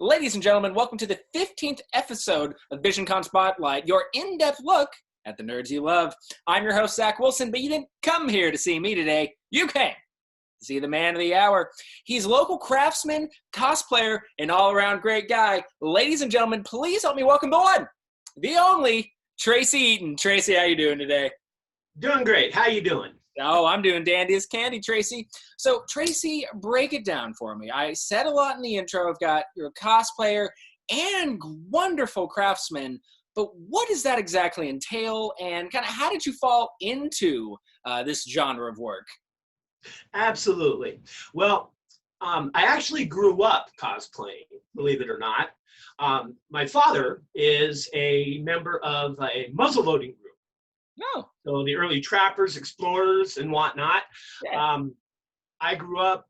Ladies and gentlemen, welcome to the 15th episode of Visioncon Spotlight, your in-depth look at the nerds you love. I'm your host, Zach Wilson, but you didn't come here to see me today. You came to see the man of the hour. He's local craftsman, cosplayer, and all-around great guy. Ladies and gentlemen, please help me welcome the one, the only, Tracy Eaton. Tracy, how you doing today? Doing great. How you doing? Oh, I'm doing dandy as candy, Tracy. So, Tracy, break it down for me. I said a lot in the intro. I've got you're a cosplayer and wonderful craftsman, but what does that exactly entail, and kind of how did you fall into this genre of work? Absolutely. Well, I actually grew up cosplaying, believe it or not. My father is a member of a muzzleloading group. No. So the early trappers, explorers, and whatnot. Yeah. I grew up,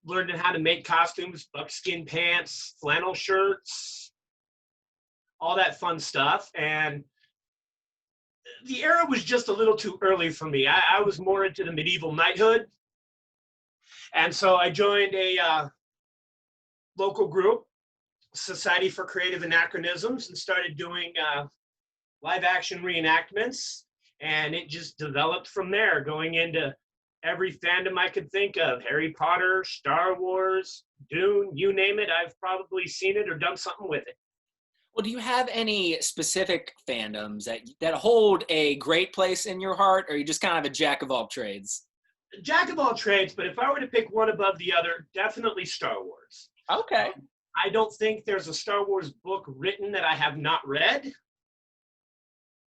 learning how to make costumes, buckskin pants, flannel shirts, all that fun stuff. And the era was just a little too early for me. I was more into the medieval knighthood. And so I joined a local group, Society for Creative Anachronisms, and started doing live action reenactments. And it just developed from there, going into every fandom I could think of. Harry Potter, Star Wars, Dune, you name it. I've probably seen it or done something with it. Well, do you have any specific fandoms that hold a great place in your heart, or are you just kind of a jack of all trades? Jack of all trades, but if I were to pick one above the other, definitely Star Wars. Okay. I don't think there's a Star Wars book written that I have not read.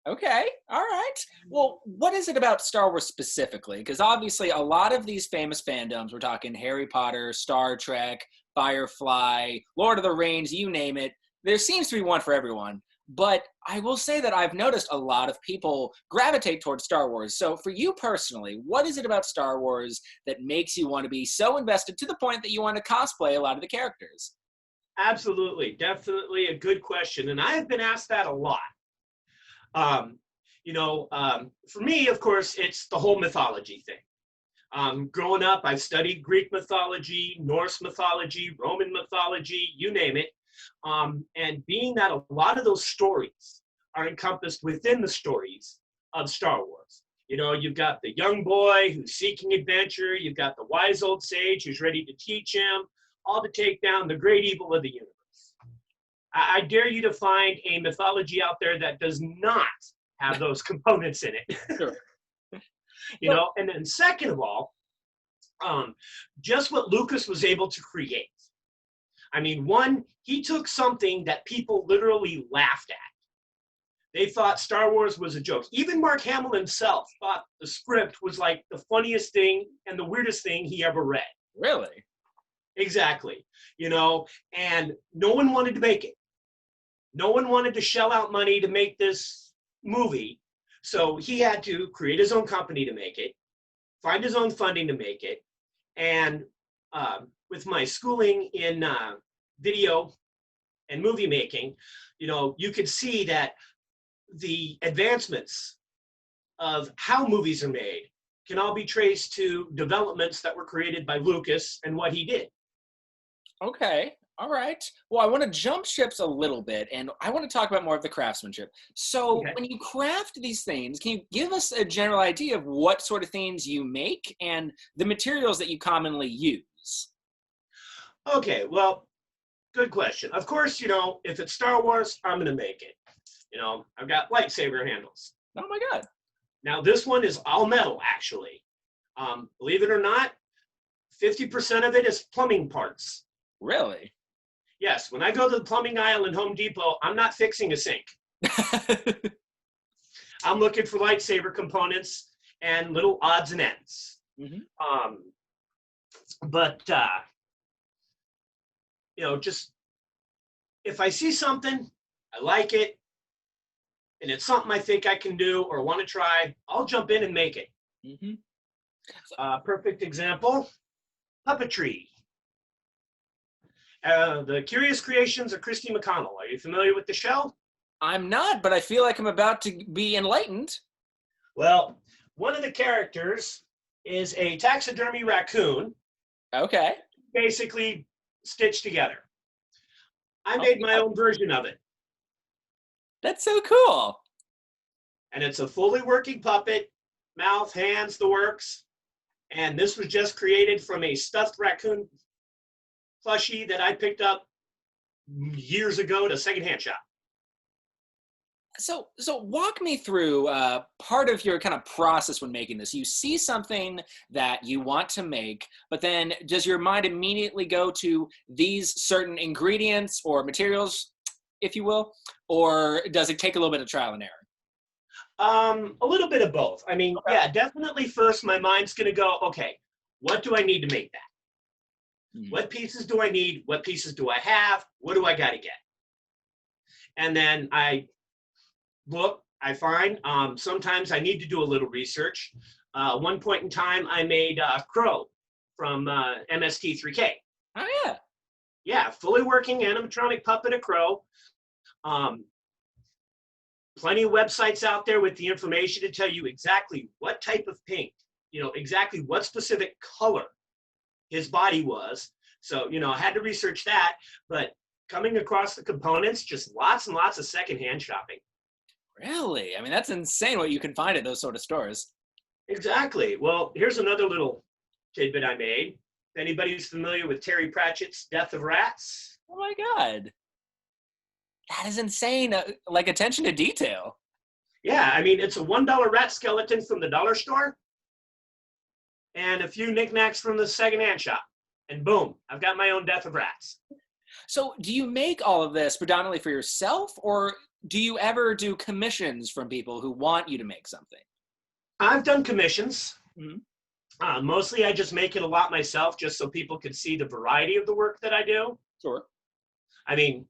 Okay, all right. Well, what is it about Star Wars specifically? Because obviously a lot of these famous fandoms, we're talking Harry Potter, Star Trek, Firefly, Lord of the Rings, you name it, there seems to be one for everyone. But I will say that I've noticed a lot of people gravitate towards Star Wars. So for you personally, what is it about Star Wars that makes you want to be so invested to the point that you want to cosplay a lot of the characters? Absolutely, definitely a good question. And I have been asked that a lot. For me, of course, it's the whole mythology thing. Growing up, I studied Greek mythology, Norse mythology, Roman mythology, you name it. And being that a lot of those stories are encompassed within the stories of Star Wars. You've got the young boy who's seeking adventure. You've got the wise old sage who's ready to teach him, all to take down the great evil of the universe. I dare you to find a mythology out there that does not have those components in it. Sure. And then second of all, just what Lucas was able to create. I mean, one, he took something that people literally laughed at. They thought Star Wars was a joke. Even Mark Hamill himself thought the script was like the funniest thing and the weirdest thing he ever read. Really? Exactly. And no one wanted to make it. No one wanted to shell out money to make this movie. So he had to create his own company to make it, find his own funding to make it. And with my schooling in video and movie making, you could see that the advancements of how movies are made can all be traced to developments that were created by Lucas and what he did. Okay. All right. Well, I want to jump ships a little bit, and I want to talk about more of the craftsmanship. So Okay. when you craft these things, can you give us a general idea of what sort of things you make and the materials that you commonly use? Okay, well, good question. Of course, if it's Star Wars, I'm going to make it. I've got lightsaber handles. Oh, my God. Now, this one is all metal, actually. Believe it or not, 50% of it is plumbing parts. Really? Yes, when I go to the plumbing aisle in Home Depot, I'm not fixing a sink. I'm looking for lightsaber components and little odds and ends. Mm-hmm. Just if I see something, I like it, and it's something I think I can do or want to try, I'll jump in and make it. Mm-hmm. Perfect example, Puppetry. The Curious Creations of Christy McConnell. Are you familiar with the show? I'm not, but I feel like I'm about to be enlightened. Well, one of the characters is a taxidermy raccoon. Okay. Basically stitched together. I Oh made my my God. own version of it. That's so cool. And it's a fully working puppet, mouth, hands, the works. And this was just created from a stuffed raccoon plushie that I picked up years ago at a secondhand shop. So walk me through part of your kind of process when making this. You see something that you want to make, but then does your mind immediately go to these certain ingredients or materials, if you will, or does it take a little bit of trial and error? A little bit of both. I mean, Okay. yeah, definitely first my mind's going to go, okay, what do I need to make that? Mhm. What pieces do I need? What pieces do I have? What do I got to get? And then I look, I find sometimes I need to do a little research. One point in time, I made Crow from MST3K. Oh yeah. Yeah, fully working animatronic puppet of Crow. Um, Plenty of websites out there with the information to tell you exactly what type of paint, exactly what specific color his body was. So, I had to research that, but coming across the components, just lots and lots of secondhand shopping. Really? I mean, that's insane what you can find at those sort of stores. Exactly. Well, here's another little tidbit I made. If anybody's familiar with Terry Pratchett's Death of Rats, Oh my God. That is insane. Like attention to detail. yeah, I mean, it's a $1 rat skeleton from the dollar store and a few knickknacks from the secondhand shop. And boom, I've got my own Death of Rats. So, do you make all of this predominantly for yourself, or do you ever do commissions from people who want you to make something? I've done commissions. Mhm. Mostly I just make it a lot myself just so people could see the variety of the work that I do. Sure. I mean,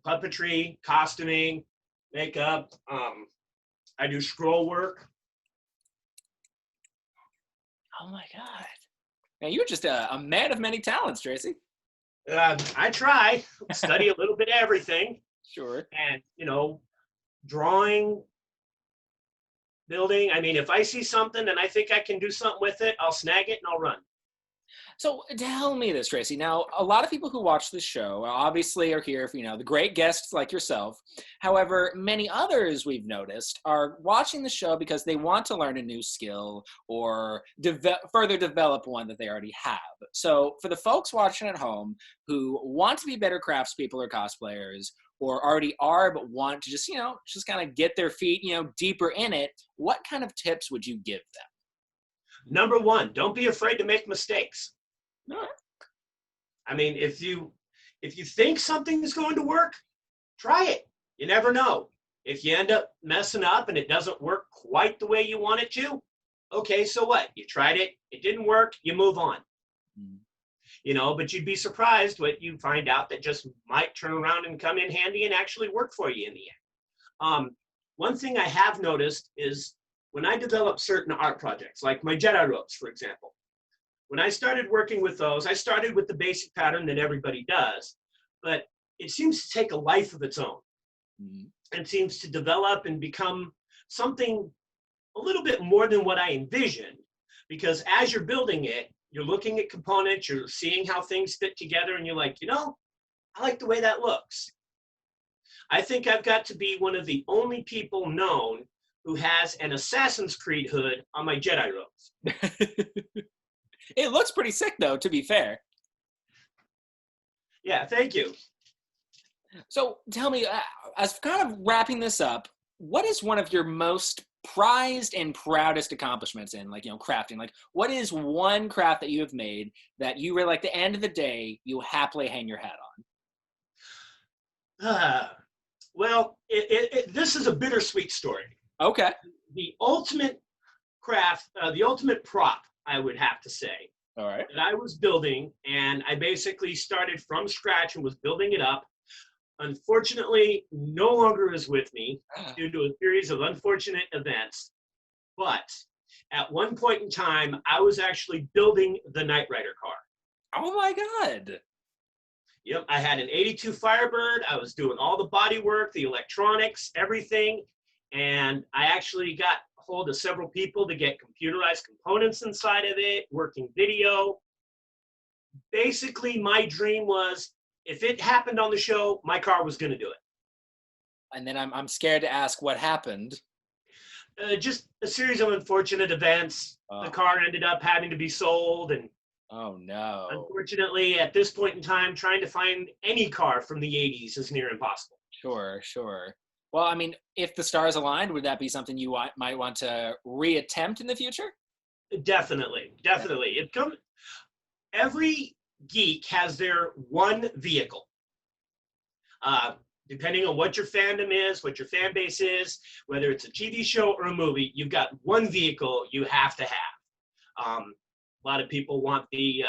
puppetry, costuming, makeup. I do scroll work. Oh my God. Man, you're just a man of many talents, Tracy. I try, study a little bit of everything. Sure. And, drawing, building. I mean, if I see something and I think I can do something with it, I'll snag it and I'll run. So tell me this, Tracy. Now, a lot of people who watch this show obviously are here for, the great guests like yourself. However, many others we've noticed are watching the show because they want to learn a new skill or further develop one that they already have. So for the folks watching at home who want to be better craftspeople or cosplayers, or already are but want to just kind of get their feet, deeper in it, what kind of tips would you give Number one, don't be afraid to make mistakes. them? I mean, if you think something is going to work, try it. You never know. If you end up messing up and it doesn't work quite the way you want it to, okay, so what? You tried it, it didn't work, you move on. Mm. But you'd be surprised what you find out that just might turn around and come in handy and actually work for you in the end. One thing I have noticed is when I develop certain art projects, like my Jedi robes, for example, when I started working with those, I started with the basic pattern that everybody does, but it seems to take a life of its own Mm. and seems to develop and become something a little bit more than what I envisioned. Because as you're building it, you're looking at components, you're seeing how things fit together, and you're like, I like the way that looks. I think I've got to be one of the only people known who has an Assassin's Creed hood on my Jedi robes. It looks pretty sick, though, to be fair. Yeah, thank you. So tell me, as kind of wrapping this up, what is one of your most prized and proudest accomplishments in, crafting? Like, what is one craft that you have made that you really, like, the end of the day, you happily hang your hat Uh, well, this is a bittersweet story. on? Okay. The ultimate craft, the ultimate prop, I would have to say, All right. that I was building, and I basically started from scratch and was building it up. Unfortunately, no longer is with me due to a series of unfortunate events. But at one point in time, I was actually building the Knight Rider car. Oh my God. Yep, I had an 82 Firebird. I was doing all the body work, the electronics, everything. And I actually got hold of several people to get computerized components inside of it, working video. Basically, my dream was if it happened on the show, my car was going to do it. And then I'm scared to ask what happened. Just a series of unfortunate events. The car ended up having to be sold, and oh no. Unfortunately, at this point in time, trying to find any car from the 80s is near impossible. Sure. Well, I mean, if the stars aligned, would that be something you might want to reattempt in the future? Definitely. Every geek has their one vehicle. Depending on what your fandom is, what your fan base is, whether it's a TV show or a movie, you've got one vehicle you have to have. A lot of people want the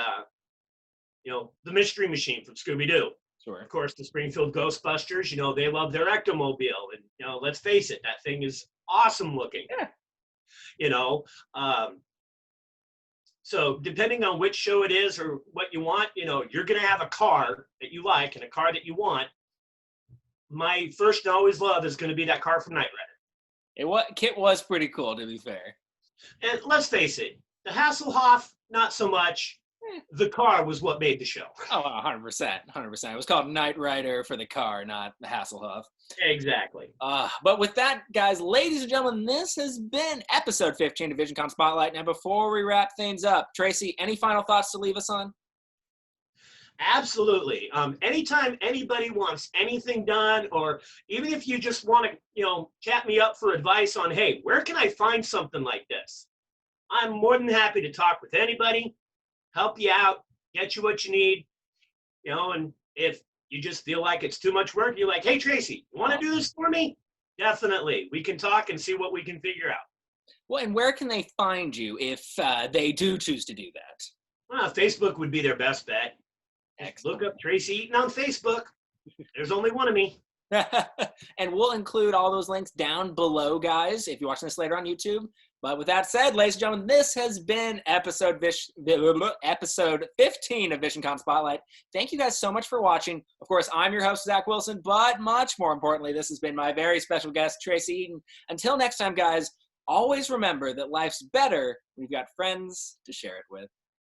Mystery Machine from Scooby-Doo. Sure. Of course, the Springfield Ghostbusters, they love their Ectomobile. And, let's face it, that thing is awesome looking. Yeah. So depending on which show it is or what you want, you're going to have a car that you like and a car that you want. My first and always love is going to be that car from Knight Rider. Kit was pretty cool, to be fair. And let's face it, the Hasselhoff, not so much. The car was what made the show. Oh, 100%. It was called Knight Rider for the car, not the Hasselhoff. Exactly. But with that, guys, ladies and gentlemen, this has been episode 15 of Visioncon Spotlight. Now, before we wrap things up, Tracy, any final thoughts to leave us on? Absolutely. Anytime anybody wants anything done, or even if you just want to, chat me up for advice on, hey, where can I find something like this? I'm more than happy to talk with anybody, help you out, get you what you need, and if you just feel like it's too much work, you're like, hey, Tracy, you want to do this for me? Definitely. We can talk and see what we can figure out. Well, and where can they find you if they do choose to do that? Well, Facebook would be their best bet. Excellent. Look up Tracy Eaton on Facebook. There's only one of me. And we'll include all those links down below, guys, if you're watching this later on YouTube. But with that said, ladies and gentlemen, this has been episode 15 of Visioncon Spotlight. Thank you guys so much for watching. Of course, I'm your host, Zach Wilson, but much more importantly, this has been my very special guest, Tracy Eaton. Until next time, guys, always remember that life's better when you've got friends to share it with.